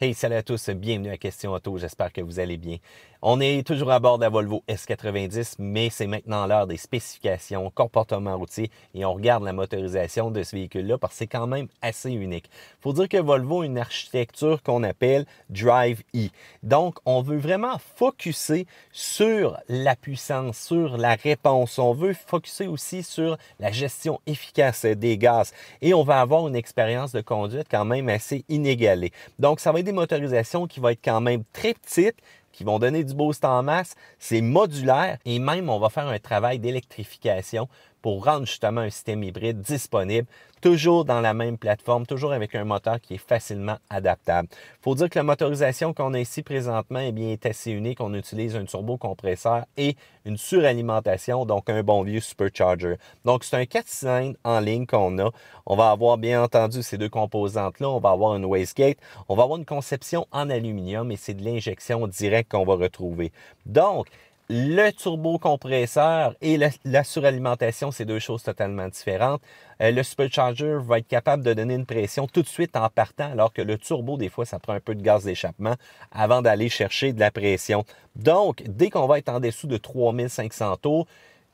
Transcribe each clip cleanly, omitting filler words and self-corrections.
Hey, salut à tous, bienvenue à Question Auto, j'espère que vous allez bien. On est toujours à bord de la Volvo S90, mais c'est maintenant l'heure des spécifications, comportement routier et on regarde la motorisation de ce véhicule-là parce que c'est quand même assez unique. Il faut dire que Volvo a une architecture qu'on appelle Drive-E. Donc, on veut vraiment focusser sur la puissance, sur la réponse. On veut focusser aussi sur la gestion efficace des gaz et on va avoir une expérience de conduite quand même assez inégalée. Donc, ça va être des motorisations qui vont être quand même très petites, qui vont donner du boost en masse. C'est modulaire et même on va faire un travail d'électrification pour rendre justement un système hybride disponible, toujours dans la même plateforme, toujours avec un moteur qui est facilement adaptable. Il faut dire que la motorisation qu'on a ici présentement est assez unique. On utilise un turbocompresseur et une suralimentation, donc un bon vieux supercharger. Donc c'est un 4 cylindres en ligne qu'on a. On va avoir bien entendu ces deux composantes-là. On va avoir une wastegate. On va avoir une conception en aluminium et c'est de l'injection directe qu'on va retrouver. Donc, le turbocompresseur et la suralimentation, c'est deux choses totalement différentes. Le supercharger va être capable de donner une pression tout de suite en partant, alors que le turbo, des fois, ça prend un peu de gaz d'échappement avant d'aller chercher de la pression. Donc, dès qu'on va être en dessous de 3500 tours,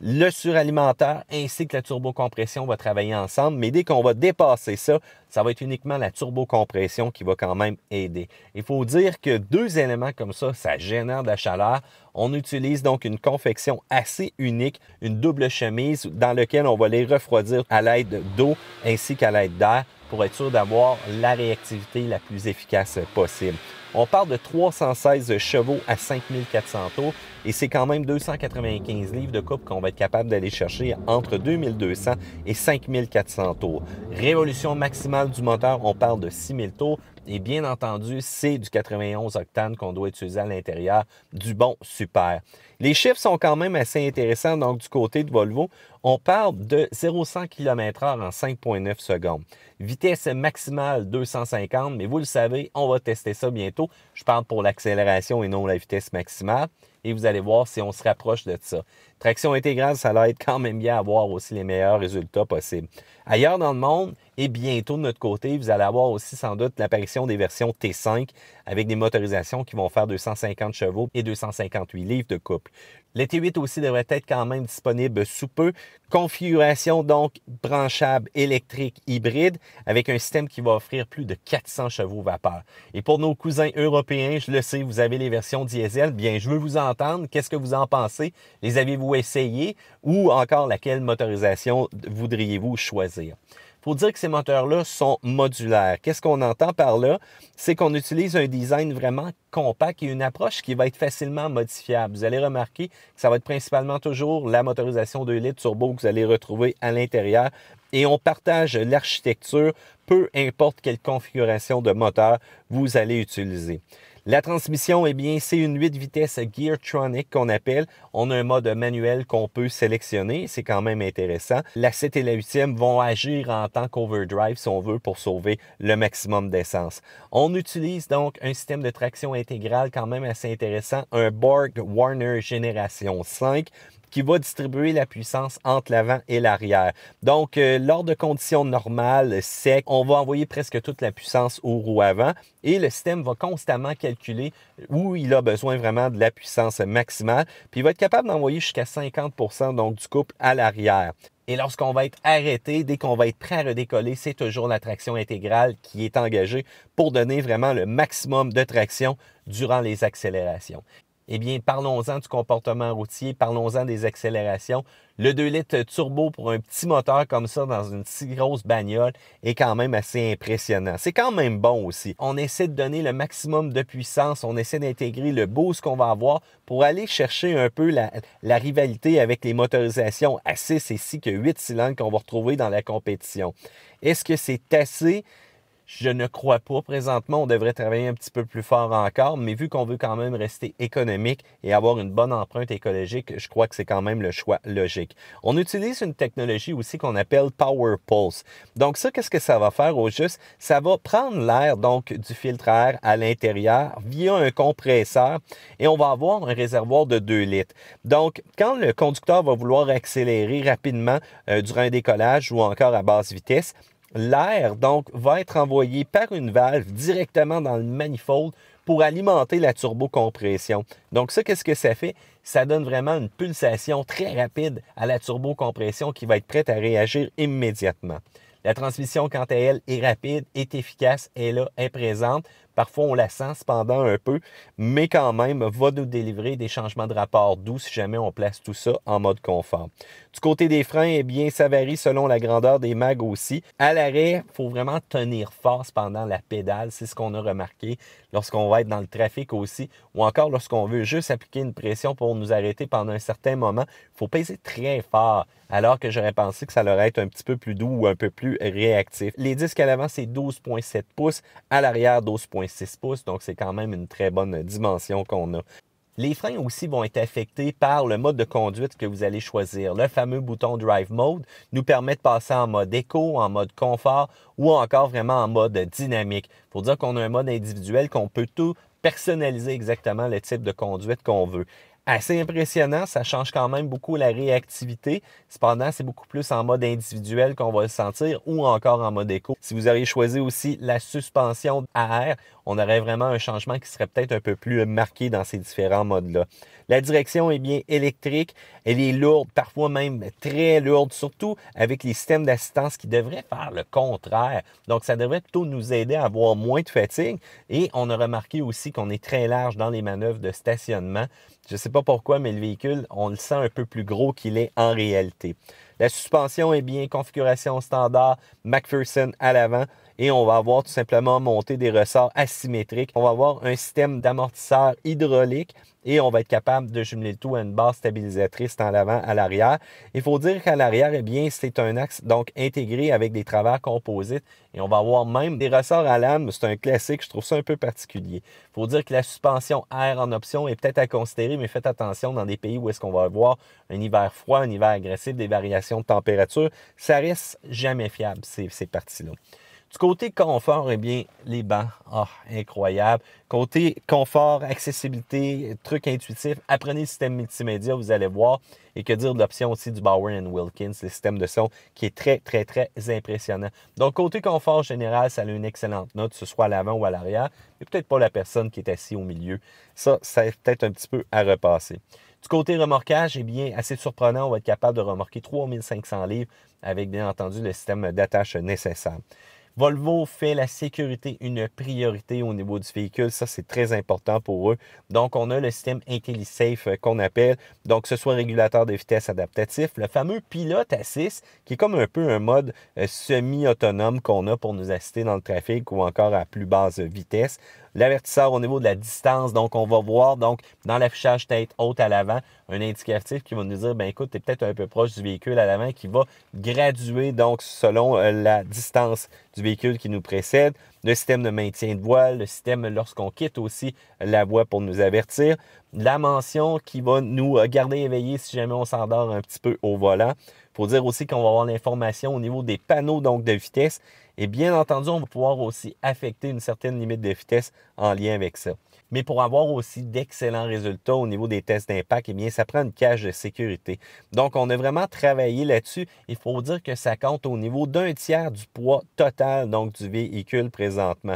le suralimentaire ainsi que la turbocompression vont travailler ensemble, mais dès qu'on va dépasser ça, ça va être uniquement la turbocompression qui va quand même aider. Il faut dire que deux éléments comme ça génère de la chaleur. On utilise donc une confection assez unique, une double chemise dans laquelle on va les refroidir à l'aide d'eau ainsi qu'à l'aide d'air pour être sûr d'avoir la réactivité la plus efficace possible. On parle de 316 chevaux à 5400 tours et c'est quand même 295 livres de couple qu'on va être capable d'aller chercher entre 2200 et 5400 tours. Révolution maximale du moteur, on parle de 6000 tours. Et bien entendu, c'est du 91 octane qu'on doit utiliser à l'intérieur, du bon super. Les chiffres sont quand même assez intéressants. Donc, du côté de Volvo, on parle de 0-100 km/h en 5,9 secondes. Vitesse maximale 250, mais vous le savez, on va tester ça bientôt. Je parle pour l'accélération et non la vitesse maximale. Et vous allez voir si on se rapproche de ça. Traction intégrale, ça va être quand même bien avoir aussi les meilleurs résultats possibles. Ailleurs dans le monde, et bientôt de notre côté, vous allez avoir aussi sans doute l'apparition des versions T5 avec des motorisations qui vont faire 250 chevaux et 258 livres de couple. Les T8 aussi devraient être quand même disponibles sous peu. Configuration donc branchable électrique hybride avec un système qui va offrir plus de 400 chevaux vapeur. Et pour nos cousins européens, je le sais, vous avez les versions diesel. Bien, je veux vous entendre. Qu'est-ce que vous en pensez? Les avez-vous essayés? Ou encore, laquelle motorisation voudriez-vous choisir? Il faut dire que ces moteurs-là sont modulaires. Qu'est-ce qu'on entend par là? C'est qu'on utilise un design vraiment compact et une approche qui va être facilement modifiable. Vous allez remarquer que ça va être principalement toujours la motorisation 2 litres turbo que vous allez retrouver à l'intérieur et on partage l'architecture, peu importe quelle configuration de moteur vous allez utiliser. La transmission, eh bien, c'est une 8 vitesses Geartronic qu'on appelle. On a un mode manuel qu'on peut sélectionner. C'est quand même intéressant. La 7 et la 8e vont agir en tant qu'overdrive, si on veut, pour sauver le maximum d'essence. On utilise donc un système de traction intégrale quand même assez intéressant, un Borg-Warner Génération 5, qui va distribuer la puissance entre l'avant et l'arrière. Donc, lors de conditions normales, secs, on va envoyer presque toute la puissance aux roues avant et le système va constamment calculer où il a besoin vraiment de la puissance maximale. Puis, il va être capable d'envoyer jusqu'à 50% donc, du couple à l'arrière. Et lorsqu'on va être arrêté, dès qu'on va être prêt à redécoller, c'est toujours la traction intégrale qui est engagée pour donner vraiment le maximum de traction durant les accélérations. Eh bien, parlons-en du comportement routier, parlons-en des accélérations. Le 2 litres turbo pour un petit moteur comme ça dans une si grosse bagnole est quand même assez impressionnant. C'est quand même bon aussi. On essaie de donner le maximum de puissance, on essaie d'intégrer le boost qu'on va avoir pour aller chercher un peu la rivalité avec les motorisations à 6 et 6 que 8 cylindres qu'on va retrouver dans la compétition. Est-ce que c'est assez? Je ne crois pas. Présentement, on devrait travailler un petit peu plus fort encore, mais vu qu'on veut quand même rester économique et avoir une bonne empreinte écologique, je crois que c'est quand même le choix logique. On utilise une technologie aussi qu'on appelle Power Pulse. Donc ça, qu'est-ce que ça va faire au juste? Ça va prendre l'air donc du filtre à air à l'intérieur via un compresseur et on va avoir un réservoir de 2 litres. Donc, quand le conducteur va vouloir accélérer rapidement durant un décollage ou encore à basse vitesse, l'air donc va être envoyé par une valve directement dans le manifold pour alimenter la turbocompression. Donc ça, qu'est-ce que ça fait? Ça donne vraiment une pulsation très rapide à la turbocompression qui va être prête à réagir immédiatement. La transmission, quant à elle, est rapide, est efficace, est là, est présente. Parfois, on la sent cependant un peu, mais quand même, va nous délivrer des changements de rapport doux si jamais on place tout ça en mode confort. Du côté des freins, eh bien, ça varie selon la grandeur des mags aussi. À l'arrêt, il faut vraiment tenir fort pendant la pédale. C'est ce qu'on a remarqué lorsqu'on va être dans le trafic aussi, ou encore lorsqu'on veut juste appliquer une pression pour nous arrêter pendant un certain moment. Il faut peser très fort, alors que j'aurais pensé que ça aurait été un petit peu plus doux ou un peu plus réactif. Les disques à l'avant, c'est 12,7 pouces, à l'arrière, 12,6 pouces, donc c'est quand même une très bonne dimension qu'on a. Les freins aussi vont être affectés par le mode de conduite que vous allez choisir. Le fameux bouton Drive Mode nous permet de passer en mode éco, en mode confort ou encore vraiment en mode dynamique. Il faut dire qu'on a un mode individuel qu'on peut tout personnaliser exactement le type de conduite qu'on veut. Assez impressionnant, ça change quand même beaucoup la réactivité. Cependant, c'est beaucoup plus en mode individuel qu'on va le sentir ou encore en mode éco. Si vous auriez choisi aussi la suspension à air, on aurait vraiment un changement qui serait peut-être un peu plus marqué dans ces différents modes-là. La direction est bien électrique, elle est lourde, parfois même très lourde, surtout avec les systèmes d'assistance qui devraient faire le contraire. Donc, ça devrait plutôt nous aider à avoir moins de fatigue. Et on a remarqué aussi qu'on est très large dans les manœuvres de stationnement. Je ne sais pas pourquoi, mais le véhicule, on le sent un peu plus gros qu'il est en réalité. La suspension est bien configuration standard, McPherson à l'avant. Et on va avoir tout simplement monté des ressorts asymétriques. On va avoir un système d'amortisseur hydraulique et on va être capable de jumeler le tout à une base stabilisatrice tant à l'avant à l'arrière. Il faut dire qu'à l'arrière, eh bien, c'est un axe donc intégré avec des travers composites et on va avoir même des ressorts à lame. C'est un classique, je trouve ça un peu particulier. Il faut dire que la suspension air en option est peut-être à considérer, mais faites attention dans des pays où est-ce qu'on va avoir un hiver froid, un hiver agressif, des variations de température. Ça reste jamais fiable, ces parties-là. Du côté confort, eh bien, les bancs, incroyable. Côté confort, accessibilité, truc intuitif, apprenez le système multimédia, vous allez voir. Et que dire de l'option aussi du Bauer & Wilkins, le système de son qui est très, très, très impressionnant. Donc, côté confort général, ça a une excellente note, que ce soit à l'avant ou à l'arrière, mais peut-être pas la personne qui est assise au milieu. Ça est peut-être un petit peu à repasser. Du côté remorquage, eh bien, assez surprenant, on va être capable de remorquer 3500 livres avec, bien entendu, le système d'attache nécessaire. Volvo fait la sécurité une priorité au niveau du véhicule. Ça, c'est très important pour eux. Donc, on a le système IntelliSafe qu'on appelle. Donc, que ce soit régulateur de vitesse adaptatif, le fameux pilote assist, qui est comme un peu un mode semi-autonome qu'on a pour nous assister dans le trafic ou encore à plus basse vitesse. L'avertisseur au niveau de la distance, donc on va voir donc dans l'affichage tête haute à l'avant, un indicatif qui va nous dire, ben écoute, tu es peut-être un peu proche du véhicule à l'avant qui va graduer donc selon la distance du véhicule qui nous précède. Le système de maintien de voile, le système lorsqu'on quitte aussi la voie pour nous avertir. La mention qui va nous garder éveillés si jamais on s'endort un petit peu au volant. Il faut dire aussi qu'on va avoir l'information au niveau des panneaux donc de vitesse. Et bien entendu, on va pouvoir aussi affecter une certaine limite de vitesse en lien avec ça. Mais pour avoir aussi d'excellents résultats au niveau des tests d'impact, eh bien, ça prend une cage de sécurité. Donc, on a vraiment travaillé là-dessus. Il faut dire que ça compte au niveau d'un tiers du poids total donc, du véhicule présentement.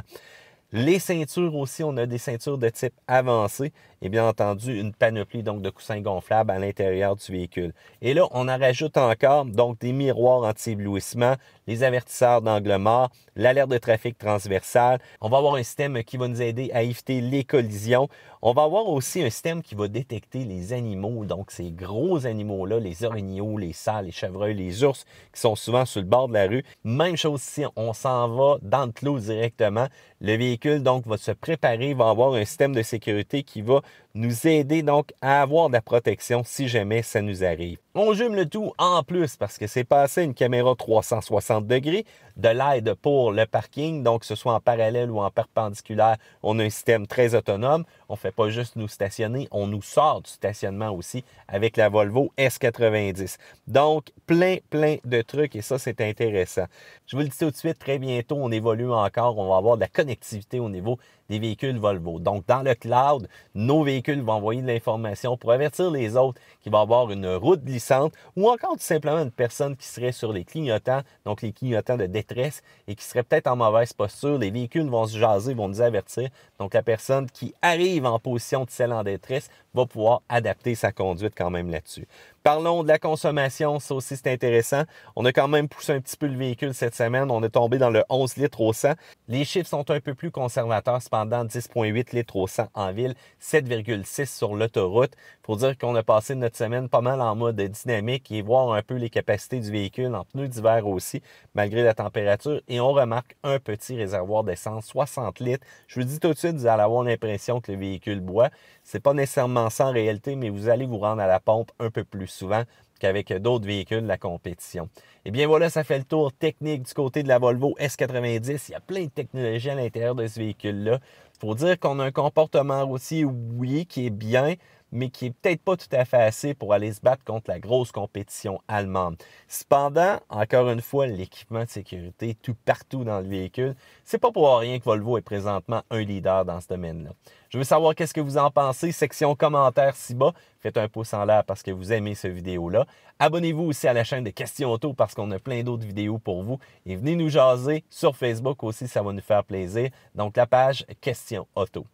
Les ceintures aussi, on a des ceintures de type avancé et bien entendu une panoplie donc de coussins gonflables à l'intérieur du véhicule. Et là, on en rajoute encore donc des miroirs anti-éblouissement, les avertisseurs d'angle mort, l'alerte de trafic transversal. On va avoir un système qui va nous aider à éviter les collisions. On va avoir aussi un système qui va détecter les animaux, donc ces gros animaux-là, les orignaux, les cerfs, les chevreuils, les ours qui sont souvent sur le bord de la rue. Même chose ici, on s'en va dans le clos directement. Le véhicule donc va se préparer, va avoir un système de sécurité qui va nous aider donc à avoir de la protection si jamais ça nous arrive. On jume le tout en plus parce que c'est passé une caméra 360 degrés, de l'aide pour le parking, donc que ce soit en parallèle ou en perpendiculaire, on a un système très autonome. On ne fait pas juste nous stationner, on nous sort du stationnement aussi avec la Volvo S90. Donc, plein de trucs et ça, c'est intéressant. Je vous le dis tout de suite, très bientôt, on évolue encore, on va avoir de la connectivité au niveau des véhicules Volvo. Donc, dans le cloud, nos véhicules vont envoyer de l'information pour avertir les autres qu'il va y avoir une route glissante impuissante ou encore tout simplement une personne qui serait sur les clignotants, donc les clignotants de détresse et qui serait peut-être en mauvaise posture. Les véhicules vont se jaser, vont nous avertir. Donc la personne qui arrive en position de celle en détresse va pouvoir adapter sa conduite quand même là-dessus. Parlons de la consommation, ça aussi c'est intéressant. On a quand même poussé un petit peu le véhicule cette semaine. On est tombé dans le 11 litres au 100. Les chiffres sont un peu plus conservateurs, cependant 10,8 litres au 100 en ville, 7,6 sur l'autoroute. Pour dire qu'on a passé notre semaine pas mal en mode dynamique et voir un peu les capacités du véhicule en pneus d'hiver aussi, malgré la température. Et on remarque un petit réservoir d'essence, 60 litres. Je vous dis tout de suite, vous allez avoir l'impression que le véhicule boit. C'est pas nécessairement ça en réalité, mais vous allez vous rendre à la pompe un peu plus souvent qu'avec d'autres véhicules de la compétition. Et bien voilà, ça fait le tour technique du côté de la Volvo S90. Il y a plein de technologies à l'intérieur de ce véhicule-là. Il faut dire qu'on a un comportement routier, oui, qui est bien, mais qui n'est peut-être pas tout à fait assez pour aller se battre contre la grosse compétition allemande. Cependant, encore une fois, l'équipement de sécurité tout partout dans le véhicule, c'est pas pour rien que Volvo est présentement un leader dans ce domaine-là. Je veux savoir qu'est-ce que vous en pensez. Section commentaires ci-bas. Faites un pouce en l'air parce que vous aimez cette vidéo-là. Abonnez-vous aussi à la chaîne de Questions Auto parce qu'on a plein d'autres vidéos pour vous. Et venez nous jaser sur Facebook aussi, ça va nous faire plaisir. Donc la page Questions Auto.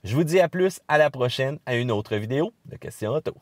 Je vous dis à plus, à la prochaine, à une autre vidéo de Questions Auto.